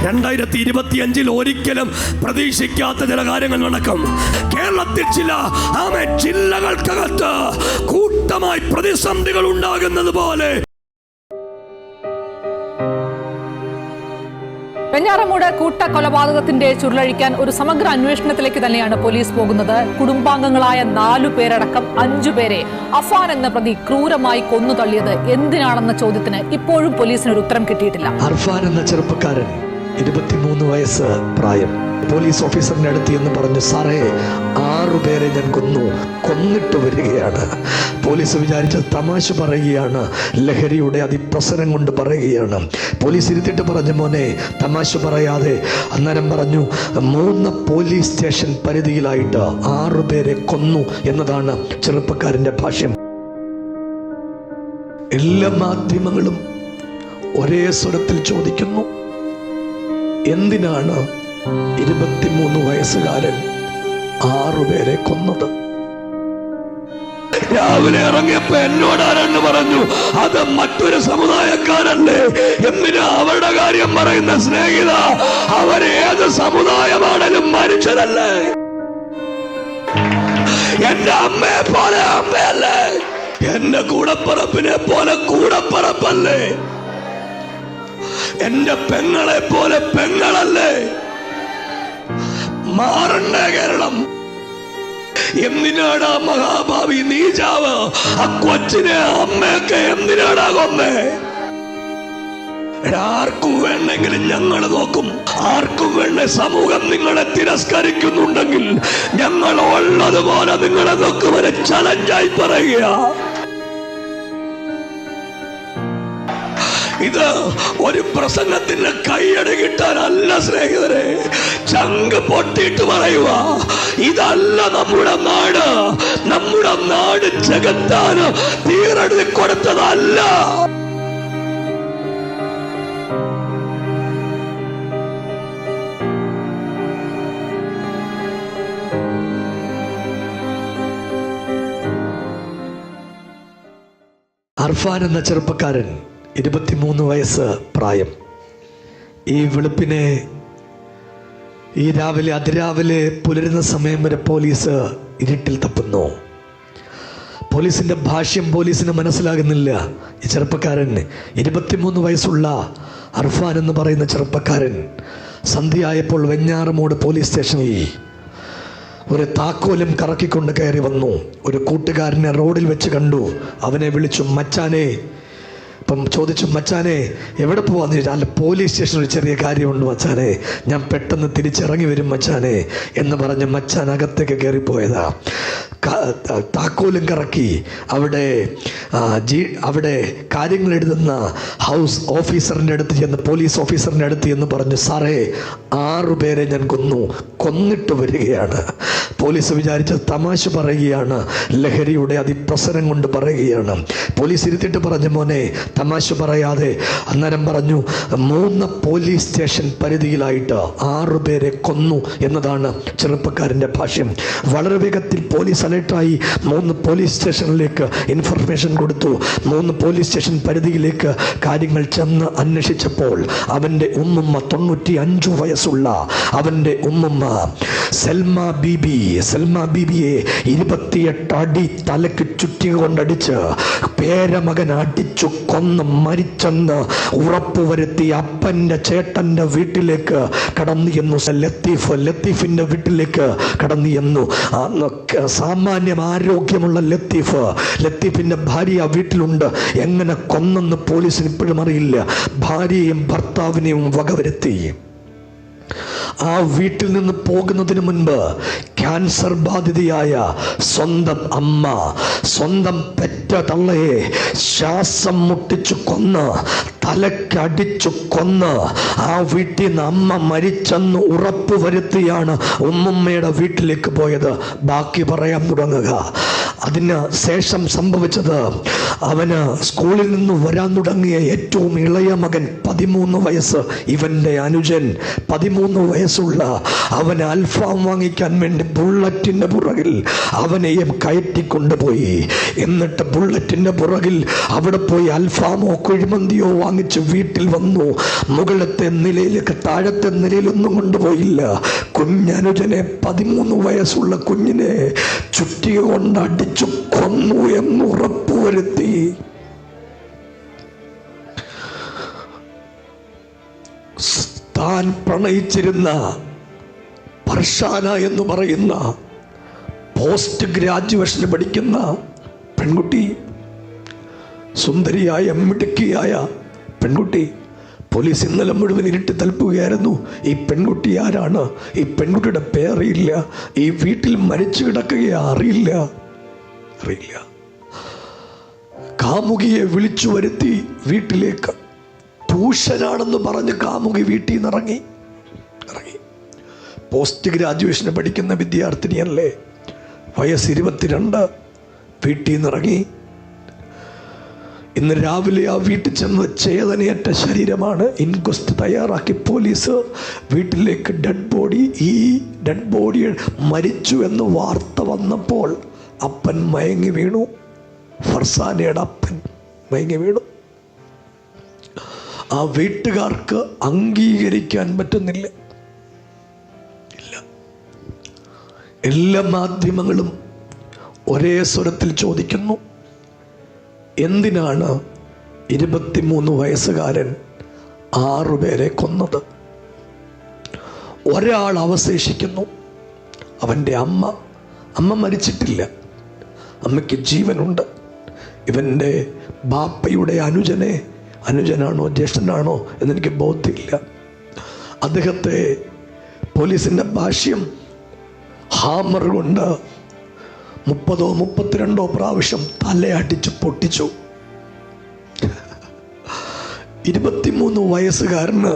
2025 ഒരിക്കലും പ്രതീക്ഷിക്കാത്ത ചില കാര്യങ്ങൾ നടക്കും. കേരളത്തിൽ ചില ജില്ലകൾക്കകത്ത് കൂട്ടമായി പ്രതിസന്ധികൾ ഉണ്ടാകുന്നത് പോലെ വെഞ്ഞാറമൂട് കൂട്ടക്കൊലപാതകത്തിന്റെ ചുരുളഴിക്കാൻ ഒരു സമഗ്ര അന്വേഷണത്തിലേക്ക് തന്നെയാണ് പോലീസ് പോകുന്നത്. കുടുംബാംഗങ്ങളായ 4 പേരടക്കം 5 പേരെ അഫാൻ എന്ന പ്രതി ക്രൂരമായി കൊന്നു തള്ളിയത് എന്തിനാണെന്ന ചോദ്യത്തിന് ഇപ്പോഴും പോലീസിന് ഒരു ഉത്തരം കിട്ടിയിട്ടില്ല. അർഫാൻ എന്ന ചെറുപ്പക്കാരൻ 23 വയസ്സ് പ്രായം പോലീസ് ഓഫീസറിന്റെ അടുത്ത് എന്ന് പറഞ്ഞു, സാറേ 6 പേരെ ഞാൻ കൊന്നിട്ട് വരികയാണ്. പോലീസ് വിചാരിച്ചത് തമാശ പറയുകയാണ്, ലഹരിയുടെ അതിപ്രസരം കൊണ്ട് പറയുകയാണ്. പോലീസ് ഇരുത്തിട്ട് പറഞ്ഞു, മോനെ തമാശ പറയാതെ. അന്നേരം പറഞ്ഞു, 3 പോലീസ് സ്റ്റേഷൻ പരിധിയിലായിട്ട് 6 പേരെ കൊന്നു എന്നതാണ് ചെറുപ്പക്കാരന്റെ ഭാഷ്യം. എല്ലാ മാധ്യമങ്ങളും ഒരേ സ്വരത്തിൽ ചോദിക്കുന്നു, എന്തിനാണ് 23 വയസ്സുകാരൻ 6 പേരെ കൊന്നത്? രാവിലെ ഇറങ്ങിയപ്പോ എന്നോടാരെന്ന് പറഞ്ഞു, അത് മറ്റൊരു സമുദായക്കാരല്ലേ. എന്തിനാ അവരുടെ കാര്യം പറയുന്ന സ്നേഹിത? അവരേത് സമുദായമാണെങ്കിലും മരിച്ചതല്ലേ? എന്റെ അമ്മയെ പോലെ അമ്മയല്ലേ? എന്റെ കൂടപ്പറപ്പിനെ പോലെ കൂടപ്പറപ്പല്ലേ? എന്റെ പെങ്ങളെ പോലെ പെങ്ങളല്ലേ? മാറണ്ടേ കേരളം? എന്തിനാടാ മഹാഭാവി നീചാവ് ആ കൊച്ചിനെ അമ്മയൊക്കെ എന്തിനാടാ കൊന്നേ? ആർക്കും വേണ്ടെങ്കിലും ഞങ്ങൾ നോക്കും. ആർക്കും വേണ്ട സമൂഹം നിങ്ങളെ തിരസ്കരിക്കുന്നുണ്ടെങ്കിൽ ഞങ്ങൾ ഉള്ളതുപോലെ നിങ്ങളെ നോക്കുവരെ ചലഞ്ചായി പറയുക. ഇത് ഒരു പ്രസംഗത്തിന് കൈയടി കിട്ടാനല്ല സ്നേഹിതരെ, ചങ്ക് പൊട്ടിയിട്ട് പറയുക, ഇതല്ല നമ്മുടെ നാട്. നമ്മുടെ നാട് ജഗത്താന് തീരെഴുതി കൊടുത്തതല്ല. അർഫാൻ എന്ന ചെറുപ്പക്കാരൻ 23 വയസ്സ് പ്രായം. ഈ വെളുപ്പിനെ ഈ അതിരാവിലെ പുലരുന്ന സമയം വരെ പോലീസ് ഇരുട്ടിൽ തപ്പുന്നു. പോലീസിന്റെ ഭാഷ്യം പോലീസിന് മനസ്സിലാകുന്നില്ല. ഈ ചെറുപ്പക്കാരൻ 23 വയസ്സുള്ള അർഫാൻ എന്ന് പറയുന്ന ചെറുപ്പക്കാരൻ സന്ധ്യയായപ്പോൾ വെഞ്ഞാറമൂട് പോലീസ് സ്റ്റേഷനിൽ ഒരു താക്കോലും കറക്കിക്കൊണ്ട് കയറി വന്നു. ഒരു കൂട്ടുകാരനെ റോഡിൽ വെച്ച് കണ്ടു. അവനെ വിളിച്ചു, മച്ചാനെ. അപ്പം ചോദിച്ചു, മച്ചാനെ എവിടെ പോവാന്ന് ചോദിച്ചാൽ, അല്ല പോലീസ് സ്റ്റേഷനിൽ ഒരു ചെറിയ കാര്യമുണ്ട് മച്ചാനെ, ഞാൻ പെട്ടെന്ന് തിരിച്ചിറങ്ങി വരും മച്ചാനെ എന്ന് പറഞ്ഞ് മച്ചാൻ അകത്തേക്ക് കയറിപ്പോയതാ. താക്കോലും കറക്കി അവിടെ കാര്യങ്ങൾ എഴുതുന്ന ഹൗസ് ഓഫീസറിൻ്റെ അടുത്ത് ചെന്ന്, പോലീസ് ഓഫീസറിൻ്റെ അടുത്ത് എന്ന് പറഞ്ഞു, സാറേ 6 പേരെ ഞാൻ കൊന്നിട്ട് വരികയാണ്. പോലീസ് വിചാരിച്ചത് തമാശ പറയുകയാണ്, ലഹരിയുടെ അതിപ്രസരം കൊണ്ട് പറയുകയാണ്. പോലീസ് ഇരുത്തിട്ട് പറഞ്ഞു, മോനെ തമാശ പറയാതെ. അന്നേരം പറഞ്ഞു, 3 പോലീസ് സ്റ്റേഷൻ പരിധിയിലായിട്ട് 6 പേരെ കൊന്നു എന്നതാണ് ചെറുപ്പക്കാരൻ്റെ ഭാഷ്യം. വളരെ വേഗത്തിൽ പോലീസ് അലേർട്ടായി 3 പോലീസ് സ്റ്റേഷനിലേക്ക് ഇൻഫർമേഷൻ കൊടുത്തു. 3 പോലീസ് സ്റ്റേഷൻ പരിധിയിലേക്ക് കാര്യങ്ങൾ ചെന്ന് അന്വേഷിച്ചപ്പോൾ അവൻ്റെ ഉമ്മുമ്മ 95 വയസ്സുള്ള അവൻ്റെ ഉമ്മുമ്മ സൽമ ബീബിയെ 28 അടി തലക്ക് ചുറ്റി കൊണ്ടടിച്ച് പേരമകൻ അടിച്ചു കൊന്ന് മരിച്ചെന്ന് ഉറപ്പുവരുത്തി അപ്പൻ്റെ ചേട്ടൻ്റെ വീട്ടിലേക്ക് കടന്നു ചെന്നു. ലത്തീഫിൻ്റെ വീട്ടിലേക്ക് കടന്നു ചെന്നു. സാമാന്യം ആരോഗ്യമുള്ള ലത്തീഫിൻ്റെ ഭാര്യ വീട്ടിലുണ്ട്. എങ്ങനെ കൊന്നെന്ന് പോലീസിന് ഇപ്പോഴും അറിയില്ല. ഭാര്യയും ഭർത്താവിനെയും വകവരുത്തി. ആ വീട്ടിൽ നിന്ന് പോകുന്നതിന് മുൻപ് ക്യാൻസർ ബാധിതയായ സ്വന്തം അമ്മ, സ്വന്തം പെറ്റ തള്ളയെ ശ്വാസം മുട്ടിച്ചു കൊന്ന്, തലക്കടിച്ചു കൊന്ന്, ആ വീട്ടിൽ നിന്ന് അമ്മ മരിച്ചെന്ന് ഉറപ്പ് വരുത്തിയാണ് ഉമ്മുമ്മയുടെ വീട്ടിലേക്ക് പോയത്. ബാക്കി പറയാൻ തുടങ്ങുക. അതിന് ശേഷം സംഭവിച്ചത്, അവന് സ്കൂളിൽ നിന്ന് വരാൻ തുടങ്ങിയ ഏറ്റവും ഇളയ മകൻ 13 വയസ്സ്, ഇവന്റെ അനുജൻ 13 വയസ്സുള്ള അവന് അൽഫാം വാങ്ങിക്കാൻ വേണ്ടി ബുള്ളറ്റിന്റെ പുറകിൽ അവനെയും കയറ്റിക്കൊണ്ടുപോയി. എന്നിട്ട് ബുള്ളറ്റിന്റെ പുറകിൽ അവിടെ പോയി അൽഫാമോ കുഴിമന്തിയോ വാങ്ങിച്ച് വീട്ടിൽ വന്നു. മുകളിലത്തെ നിലയിലേക്ക് താഴത്തെ നിലയിലൊന്നും കൊണ്ടുപോയില്ല. കുഞ്ഞനുജനെ 13 വയസ്സുള്ള കുഞ്ഞിനെ ചുറ്റിക കൊണ്ട് അടിച്ചു കൊന്നു എന്ന് ഉറപ്പുവരുത്തി. താൻ പ്രണയിച്ചിരുന്ന പർഷാന എന്ന് പറയുന്ന പോസ്റ്റ് ഗ്രാജുവേഷന് പഠിക്കുന്ന പെൺകുട്ടി, സുന്ദരിയായ മിടുക്കിയായ പെൺകുട്ടി, പോലീസ് ഇന്നലെ മുഴുവൻ ഇരുട്ടി തൽപ്പുകയായിരുന്നു. ഈ പെൺകുട്ടി ആരാണ്? ഈ പെൺകുട്ടിയുടെ പേറിയില്ല. ഈ വീട്ടിൽ മരിച്ചു കിടക്കുകയെ അറിയില്ല. കാമുകിയെ വിളിച്ചു വരുത്തി വീട്ടിലേക്ക്. ട്യൂഷനാണെന്ന് പറഞ്ഞ് കാമുകി വീട്ടിൽ നിന്ന് ഇറങ്ങി. പോസ്റ്റ് ഗ്രാജുവേഷന് പഠിക്കുന്ന വിദ്യാർത്ഥിനിയല്ലേ, വയസ്സ് 22. വീട്ടിൽ നിന്ന് ഇറങ്ങി. ഇന്ന് രാവിലെ ആ വീട്ടിൽ ചെന്ന് ചേതനയേറ്റ ശരീരമാണ്. ഇൻക്വസ്റ്റ് തയ്യാറാക്കി പോലീസ് വീട്ടിലേക്ക് ഈ ഡെഡ് ബോഡി മരിച്ചു എന്ന് വാർത്ത വന്നപ്പോൾ അപ്പൻ മയങ്ങി വീണു. ഫർസാനയുടെ അപ്പൻ മയങ്ങി വീണു. ആ വീട്ടുകാർക്ക് അംഗീകരിക്കാൻ പറ്റുന്നില്ല. എല്ലാ മാധ്യമങ്ങളും ഒരേ സ്വരത്തിൽ ചോദിക്കുന്നു, എന്തിനാണ് 23 വയസ്സുകാരൻ 6 പേരെ കൊന്നത്? ഒരാൾ അവശേഷിക്കുന്നു, അവൻ്റെ അമ്മ മരിച്ചിട്ടില്ല, അമ്മയ്ക്ക് ജീവനുണ്ട്. ഇവൻ്റെ ബാപ്പയുടെ അനുജനാണോ ജ്യേഷ്ഠനാണോ എന്നെനിക്ക് ബോധ്യമില്ല. അദ്ദേഹത്തെ പോലീസിൻ്റെ ഭാഷ്യം ഹാമർ കൊണ്ട് 30 32 പ്രാവശ്യം തലയടിച്ച് പൊട്ടിച്ചു. 23 വയസ്സുകാരന്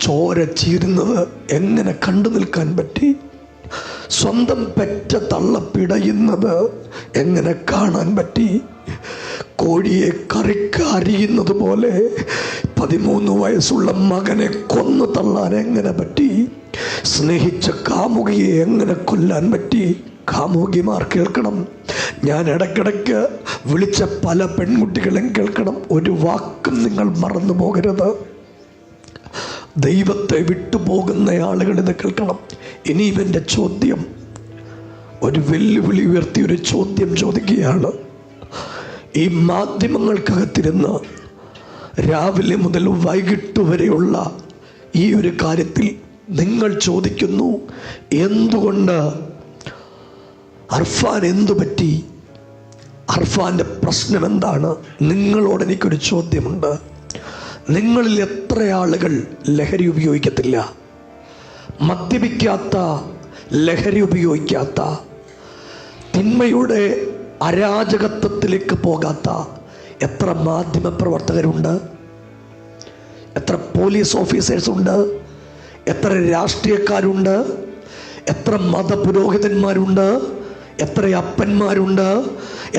ചോര ചീരുന്നത് എങ്ങനെ കണ്ടു നിൽക്കാൻ പറ്റി? സ്വന്തം പെറ്റ തള്ള പിടയുന്നത് എങ്ങനെ കാണാൻ പറ്റി? കോഴിയെ കറിക്ക് അരിയുന്നത് പോലെ 13 വയസ്സുള്ള മകനെ കൊന്നു തള്ളാൻ എങ്ങനെ പറ്റി? സ്നേഹിച്ച കാമുകിയെ എങ്ങനെ കൊല്ലാൻ പറ്റി? കാമുകിമാർ കേൾക്കണം, ഞാൻ ഇടയ്ക്കിടയ്ക്ക് വിളിച്ച പല പെൺകുട്ടികളും കേൾക്കണം, ഒരു വാക്കും നിങ്ങൾ മറന്നു പോകരുത്. ദൈവത്തെ വിട്ടുപോകുന്ന ആളുകൾ ഇത് കേൾക്കണം. ഇനി ഇവൻ്റെ ചോദ്യം, ഒരു വെല്ലുവിളി ഉയർത്തി ഒരു ചോദ്യം ചോദിക്കുകയാണ്. ഈ മാധ്യമങ്ങൾക്കകത്തിരുന്ന് രാവിലെ മുതൽ വൈകിട്ട് വരെയുള്ള ഈ ഒരു കാര്യത്തിൽ നിങ്ങൾ ചോദിക്കുന്നു, എന്തുകൊണ്ട് അർഫാൻ എന്തു പറ്റി? അർഫാൻ്റെ പ്രശ്നം എന്താണ്? നിങ്ങളോട് എനിക്കൊരു ചോദ്യമുണ്ട്. നിങ്ങളിൽ എത്ര ആളുകൾ ലഹരി ഉപയോഗിക്കത്തില്ല? മദ്യപിക്കാത്ത, ലഹരി ഉപയോഗിക്കാത്ത, തിന്മയുടെ അരാജകത്വത്തിലേക്ക് പോകാത്ത എത്ര മാധ്യമ പ്രവർത്തകരുണ്ട്? എത്ര പോലീസ് ഓഫീസേഴ്സ് ഉണ്ട്? എത്ര രാഷ്ട്രീയക്കാരുണ്ട്? എത്ര മതപുരോഹിതന്മാരുണ്ട്? എത്ര അപ്പന്മാരുണ്ട്?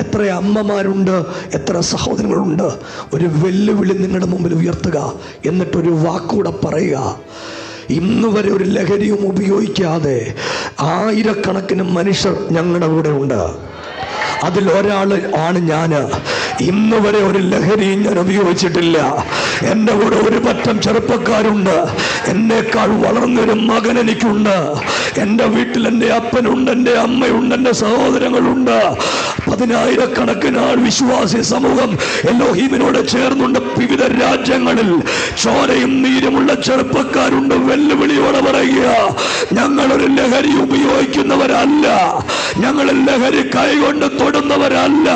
എത്ര അമ്മമാരുണ്ട്? എത്ര സഹോദരങ്ങളുണ്ട്? ഒരു വെല്ലുവിളി നിങ്ങളുടെ മുമ്പിൽ ഉയർത്തുക, എന്നിട്ടൊരു വാക്കുകൂടെ പറയുക. ഇന്ന് വരെ ഒരു ലഹരിയും ഉപയോഗിക്കാതെ ആയിരക്കണക്കിന് മനുഷ്യർ ഞങ്ങളുടെ കൂടെ ഉണ്ട്. അതിൽ ഒരാൾ ആണ് ഞാൻ. ഇന്ന് വരെ ഒരു ലഹരിയും ഞാൻ ഉപയോഗിച്ചിട്ടില്ല. എൻ്റെ കൂടെ ഒരു പറ്റം ചെറുപ്പക്കാരുണ്ട്. എന്നേക്കാൾ വളർന്നൊരു മകൻ എനിക്കുണ്ട്. എൻ്റെ വീട്ടിൽ എൻ്റെ അപ്പനുണ്ട്, എൻ്റെ അമ്മയുണ്ട്, എൻ്റെ സഹോദരങ്ങളുണ്ട്. 10,000-കണക്കിന് ആൾ വിശ്വാസി സമൂഹം എലോഹീമിനോട് ചേർന്നുണ്ട്. വിവിധ രാജ്യങ്ങളിൽ ചോരയും നീരുമുള്ള ചെറുപ്പക്കാരുണ്ട്. വെല്ലുവിളിയോടെ പറയുക, ഞങ്ങളൊരു ലഹരി ഉപയോഗിക്കുന്നവരല്ല, ഞങ്ങൾ ലഹരി കൈകൊണ്ട് തൊടുന്നവരല്ല,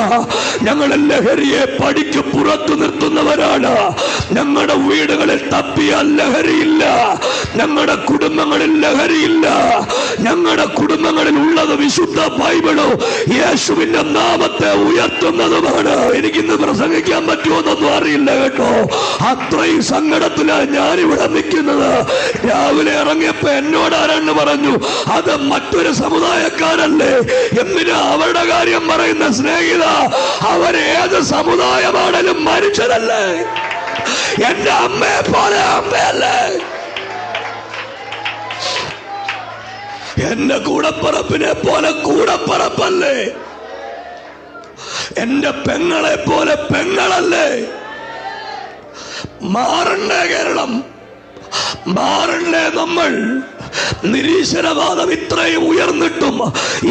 ഞങ്ങൾ ലഹരിയെ പടിക്ക് പുറത്തു നിർത്തുന്നവരാണ്. ഞങ്ങളുടെ വീടുകളിൽ തപ്പിയാൽ ലഹരിയില്ല, ഞങ്ങളുടെ കുടുംബങ്ങളിൽ ലഹരിയില്ല. ഞങ്ങളുടെ കുടുംബങ്ങളിൽ ഉള്ളത് വിശുദ്ധ ബൈബിളോ യേശുവിന്റെ നാമത്തെ ഉയർത്തുന്നതുമാണ്. എനിക്കിന്ന് പ്രസംഗിക്കാൻ പറ്റുമോന്നൊന്നും അറിയില്ല കേട്ടോ. അത്രയും സങ്കടത്തിലാണ് ഞാനിവിടെ നിൽക്കുന്നത്. രാവിലെ ഇറങ്ങിയപ്പോ എന്നോട് ആരാണ് പറഞ്ഞു, അത് മറ്റൊരു സമുദായക്കാരല്ലേ. എന്തിനാ അവരുടെ കാര്യം പറയുന്ന സ്നേഹിത? അവരേത് സമുദായമാണെങ്കിലും മനുഷ്യരല്ലേ. എന്റെ അമ്മയെ പോലെ അമ്മയല്ലേ. എന്റെ കൂടപ്പറപ്പിനെ പോലെ കൂടപ്പറപ്പല്ലേ. എന്റെ പെങ്ങളെ പോലെ പെങ്ങളല്ലേ. മാറണ്ടേ കേരളം, മാറണ്ടേ നമ്മൾ. നിരീശ്വരവാദം ഇത്രയും ഉയർന്നിട്ടും,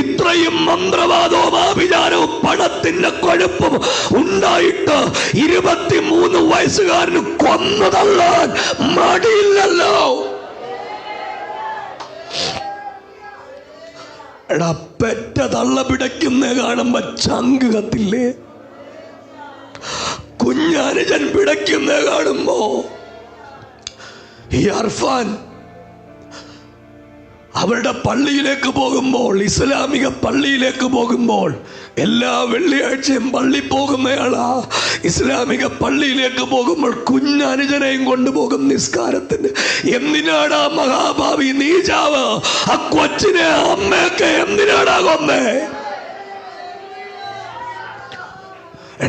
ഇത്രയും മന്ത്രവാദവും ആഭിചാരവും പണത്തിന്റെ കൊഴുപ്പും ഉണ്ടായിട്ട് 23 വയസ്സുകാരന് കൊന്നു തള്ളാൻ മടിയില്ലല്ലോ. എടാ, പെറ്റ തള്ള പിടയ്ക്കുന്ന കാണുമ്പോ ചങ്ക് കത്തില്ലേ? കുഞ്ഞാനുജൻ പിടയ്ക്കുന്ന കാണുമ്പോ ഈ അർഫാൻ അവരുടെ പള്ളിയിലേക്ക് പോകുമ്പോൾ, ഇസ്ലാമിക പള്ളിയിലേക്ക് പോകുമ്പോൾ, എല്ലാ വെള്ളിയാഴ്ചയും പള്ളി പോകുന്നയാളാ. ഇസ്ലാമിക പള്ളിയിലേക്ക് പോകുമ്പോൾ കുഞ്ഞനുജനെയും കൊണ്ടുപോകും നിസ്കാരത്തിന്. എന്തിനാടാ മഹാഭാവി നീചാവ് ആ കൊച്ചിനെ അമ്മയൊക്കെ എന്തിനാടാ കൊന്നേ?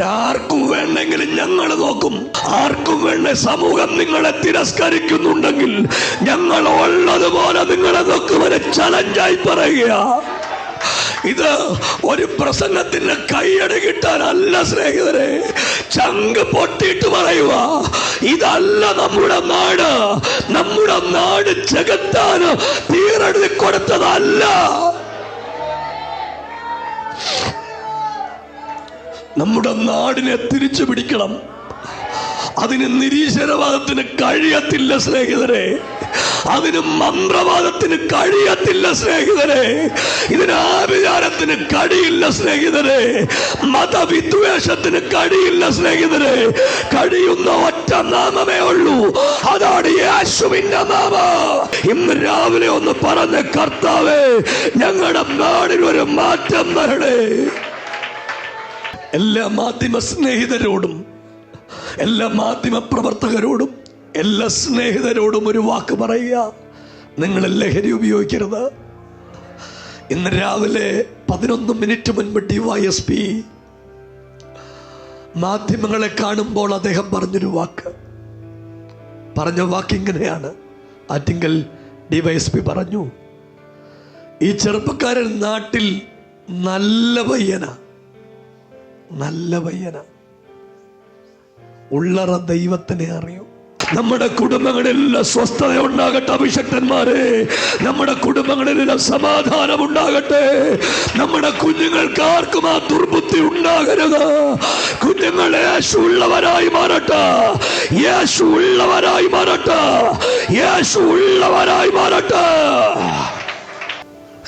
ആർക്കും വേണ്ടെങ്കിലും ഞങ്ങൾ നോക്കും. ആർക്കും വേണ്ട സമൂഹം നിങ്ങളെ തിരസ്കരിക്കുന്നുണ്ടെങ്കിൽ ഞങ്ങൾ ഉള്ളതുപോലെ നിങ്ങളെ നോക്കുവരെ ചലഞ്ചായി പറയുക. ഇത് ഒരു പ്രസംഗത്തിന് കൈയടി കിട്ടാനല്ല സ്നേഹിതരെ, ചങ്ക് പൊട്ടിയിട്ട് പറയുക. ഇതല്ല നമ്മുടെ നാട്. നമ്മുടെ നാട് ജഗത്താൻ തീരെഴുതി കൊടുത്തതല്ല. നമ്മുടെ നാടിനെ തിരിച്ചു പിടിക്കണം. അതിന് നിരീശ്വരവാദത്തിന് കഴിയത്തില്ല സ്നേഹിതരെ. അതിന് മന്ത്രവാദത്തിന് കഴിയത്തില്ല സ്നേഹിതരെ. ഇതിന് ആഭിചാരത്തിന് കഴിയില്ല സ്നേഹിതരെ. മതവിദ്വേഷത്തിന് കഴിയില്ല സ്നേഹിതരെ. കഴിയുന്ന ഒറ്റ നാമമേ ഉള്ളൂ, അതാണ് യേശുവിന്റെ നാമം. ഇന്ന് രാവിലെ ഒന്ന് പറഞ്ഞ കർത്താവേ, ഞങ്ങളുടെ നാടിന് ഒരു മാറ്റം തരണേ. എല്ലാ മാധ്യമ സ്നേഹിതരോടും, എല്ലാ മാധ്യമ പ്രവർത്തകരോടും, എല്ലാ സ്നേഹിതരോടും ഒരു വാക്ക് പറയുക: നിങ്ങൾ ലഹരി ഉപയോഗിക്കരുത്. ഇന്ന് രാവിലെ 11 മിനിറ്റ് മുൻപ് DYSP മാധ്യമങ്ങളെ കാണുമ്പോൾ അദ്ദേഹം പറഞ്ഞൊരു വാക്ക്, പറഞ്ഞ വാക്ക് ഇങ്ങനെയാണ്. ആറ്റിങ്കൽ DYSP പറഞ്ഞു, ഈ ചെറുപ്പക്കാരൻ നാട്ടിൽ നല്ല പയ്യന, നല്ല പയ്യന, ഉള്ളറ ദൈവത്തിനെ അറിയൂ. നമ്മുടെ കുടുംബങ്ങളിലെല്ലാം സ്വസ്ഥത ഉണ്ടാകട്ടെ അഭിഷക്തന്മാരെ. നമ്മുടെ കുടുംബങ്ങളിലെല്ലാം സമാധാനം ഉണ്ടാകട്ടെ. നമ്മുടെ കുഞ്ഞുങ്ങൾക്ക് ആർക്കും ആ ദുർബുദ്ധി ഉണ്ടാകരുത്. കുഞ്ഞുങ്ങൾ യേശു ഉള്ളവരായി മാറട്ടെ, യേശു ഉള്ളവരായി മാറട്ടെ, യേശു ഉള്ളവരായി മാറട്ടെ.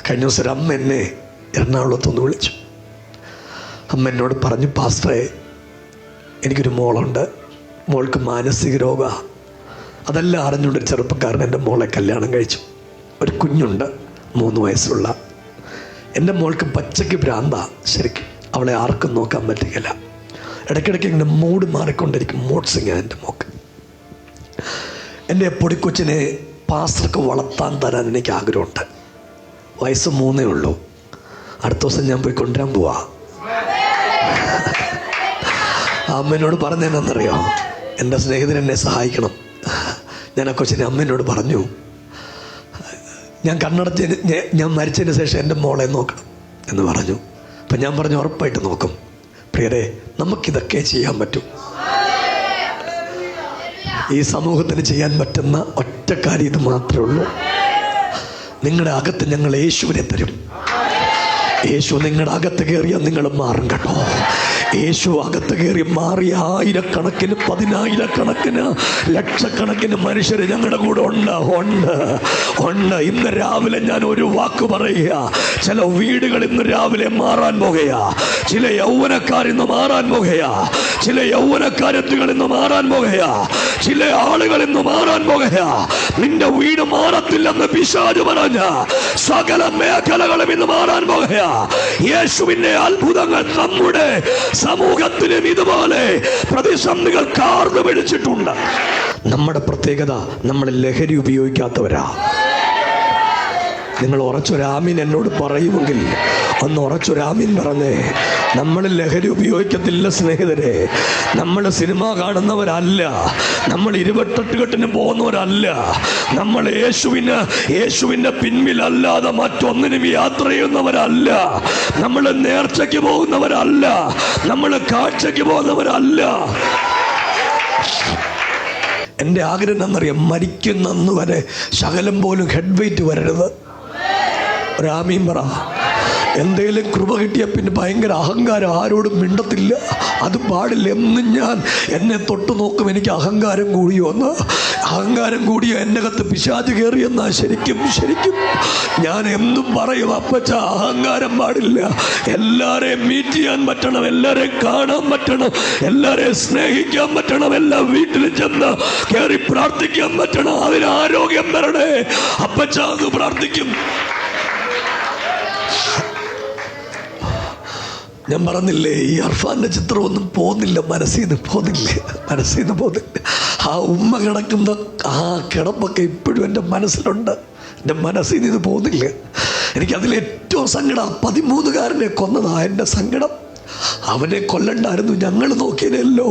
കഴിഞ്ഞ ദിവസം അമ്മ എന്നെ എറണാകുളത്തൊന്ന് വിളിച്ചു. അമ്മ എന്നോട് പറഞ്ഞു, പാസ്റ്ററെ, എനിക്കൊരു മോളുണ്ട്, മോൾക്ക് മാനസിക രോഗ. അതെല്ലാം അറിഞ്ഞുകൊണ്ടൊരു ചെറുപ്പക്കാരൻ എൻ്റെ മോളെ കല്യാണം കഴിച്ചു. ഒരു കുഞ്ഞുണ്ട് 3 വയസ്സുള്ള. എൻ്റെ മോൾക്ക് പച്ചയ്ക്ക് ഭ്രാന്ത. ശരിക്കും അവളെ ആർക്കും നോക്കാൻ പറ്റുകയില്ല. ഇടയ്ക്കിടയ്ക്ക് ഇങ്ങനെ മൂഡ് മാറിക്കൊണ്ടിരിക്കും. മൂഡ് സിംഗ് എൻ്റെ മോക്ക്. എൻ്റെ പൊടിക്കൊച്ചിനെ പാസ്റ്റർക്ക് വളർത്താൻ തരാൻ എനിക്ക് ആഗ്രഹമുണ്ട്. വയസ്സ് 3 ഉള്ളൂ. അടുത്ത ദിവസം ഞാൻ പോയി കൊണ്ടുവരാൻ പോവാ. അമ്മേനോട് പറഞ്ഞതെന്നറിയോ? എൻ്റെ സ്നേഹിതൻ എന്നെ സഹായിക്കണം. ഞാൻ ആ കൊച്ചിനെ അമ്മേനോട് പറഞ്ഞു, ഞാൻ കണ്ണടച്ചതിന്, ഞാൻ മരിച്ചതിന് ശേഷം എൻ്റെ മോളെ നോക്കണം എന്ന് പറഞ്ഞു. അപ്പം ഞാൻ പറഞ്ഞു, ഉറപ്പായിട്ട് നോക്കും. പ്രിയരെ, നമുക്കിതൊക്കെ ചെയ്യാൻ പറ്റും. ഈ സമൂഹത്തിന് ചെയ്യാൻ പറ്റുന്ന ഒറ്റ കാര്യം ഇത് മാത്രമേ ഉള്ളൂ. നിങ്ങളുടെ അകത്ത് ഞങ്ങൾ യേശുവിനെ തരും. യേശു നിങ്ങളുടെ അകത്ത് കയറിയാൽ നിങ്ങൾ മാറും കേട്ടോ. യേശു അകത്ത് കയറി മാറിയ ആയിരക്കണക്കിന്, പതിനായിരക്കണക്കിന്, ലക്ഷക്കണക്കിന് മനുഷ്യര് ഞങ്ങളുടെ കൂടെ ഉണ്ട്. ഇന്ന് രാവിലെ ഞാൻ ഒരു വാക്ക് പറയുക. ചില വീടുകൾ ഇന്ന് രാവിലെ മാറാൻ പോകുക. ചില യൗവനക്കാർ ഇന്ന് മാറാൻ പോകുക. ചില യൗവനക്കാരത്തുകൾ ഇന്ന് മാറാൻ പോകുക. ചില ആളുകൾ ഇന്ന് മാറാൻ പോകുക. നിന്റെ വീട് മാറത്തില്ലെന്ന് പിശാച് പറഞ്ഞ സകല മേഖലകളും ഇന്ന് മാറാൻ പോകുക. യേശുവിന്റെ അത്ഭുതങ്ങൾ നമ്മുടെ സമൂഹത്തിലും ഇതുപോലെ പ്രതിസന്ധികൾ കാർന്നു പിടിച്ചിട്ടുണ്ട്. നമ്മുടെ പ്രത്യേകത, നമ്മൾ ലഹരി ഉപയോഗിക്കാത്തവരാ. നിങ്ങൾ ഉറച്ചൊരാമീൻ എന്നോട് പറയുമെങ്കിൽ ഒന്ന് ഉറച്ചൊരാമീൻ പറഞ്ഞേ. നമ്മൾ ലഹരി ഉപയോഗിക്കത്തില്ല സ്നേഹിതരെ. നമ്മൾ സിനിമ കാണുന്നവരല്ല. നമ്മൾ ഇരുപത്തെട്ടുകെട്ടിന് പോകുന്നവരല്ല. നമ്മൾ യേശുവിൻ്റെ പിൻപിലല്ലാതെ മറ്റൊന്നിനും യാത്ര ചെയ്യുന്നവരല്ല. നമ്മൾ നേർച്ചയ്ക്ക് പോകുന്നവരല്ല. നമ്മൾ കാഴ്ചയ്ക്ക് പോകുന്നവരല്ല. എൻ്റെ ആഗ്രഹം എന്നറിയാം, മരിക്കുന്നന്ന് വരെ ശകലം പോലും ഹെഡ് വെയിറ്റ് വരരുത്. ഒരാമീൻ പറ. എന്തേലും കൃപ കിട്ടിയ പിന്നെ ഭയങ്കര അഹങ്കാരം, ആരോടും മിണ്ടത്തില്ല. അത് പാടില്ല. എന്നും ഞാൻ എന്നെ തൊട്ട് നോക്കും, എനിക്ക് അഹങ്കാരം കൂടിയോന്ന്. അഹങ്കാരം കൂടിയോ എൻ്റെ അകത്ത് പിശാച് കയറിയെന്നാ. ശരിക്കും ഞാൻ എന്നും പറയും, അപ്പച്ച അഹങ്കാരം പാടില്ല. എല്ലാരെയും മീറ്റ് ചെയ്യാൻ പറ്റണം, എല്ലാരെയും കാണാൻ പറ്റണം, എല്ലാരെയും സ്നേഹിക്കാൻ പറ്റണം, എല്ലാ വീട്ടിലും ചെന്ന് കയറി പ്രാർത്ഥിക്കാൻ പറ്റണം. അതിന് ആരോഗ്യം വരണേ. അപ്പച്ച അത് പ്രാർത്ഥിക്കും. ഞാൻ പറഞ്ഞില്ലേ, ഈ അർഫാന്റെ ചിത്രമൊന്നും പോകുന്നില്ല, മനസ്സിൽ നിന്ന് പോകുന്നില്ല. ആ ഉമ്മ കിടക്കുന്ന ആ കിടപ്പൊക്കെ ഇപ്പോഴും എൻ്റെ മനസ്സിലുണ്ട്. എൻ്റെ മനസ്സിൽ നിന്ന് പോകുന്നില്ല. എനിക്കതിലേറ്റവും സങ്കടം 13കാരനെ കൊന്നതാ എൻ്റെ സങ്കടം. അവനെ കൊല്ലണ്ടായിരുന്നു, ഞങ്ങൾ നോക്കിയേനല്ലോ.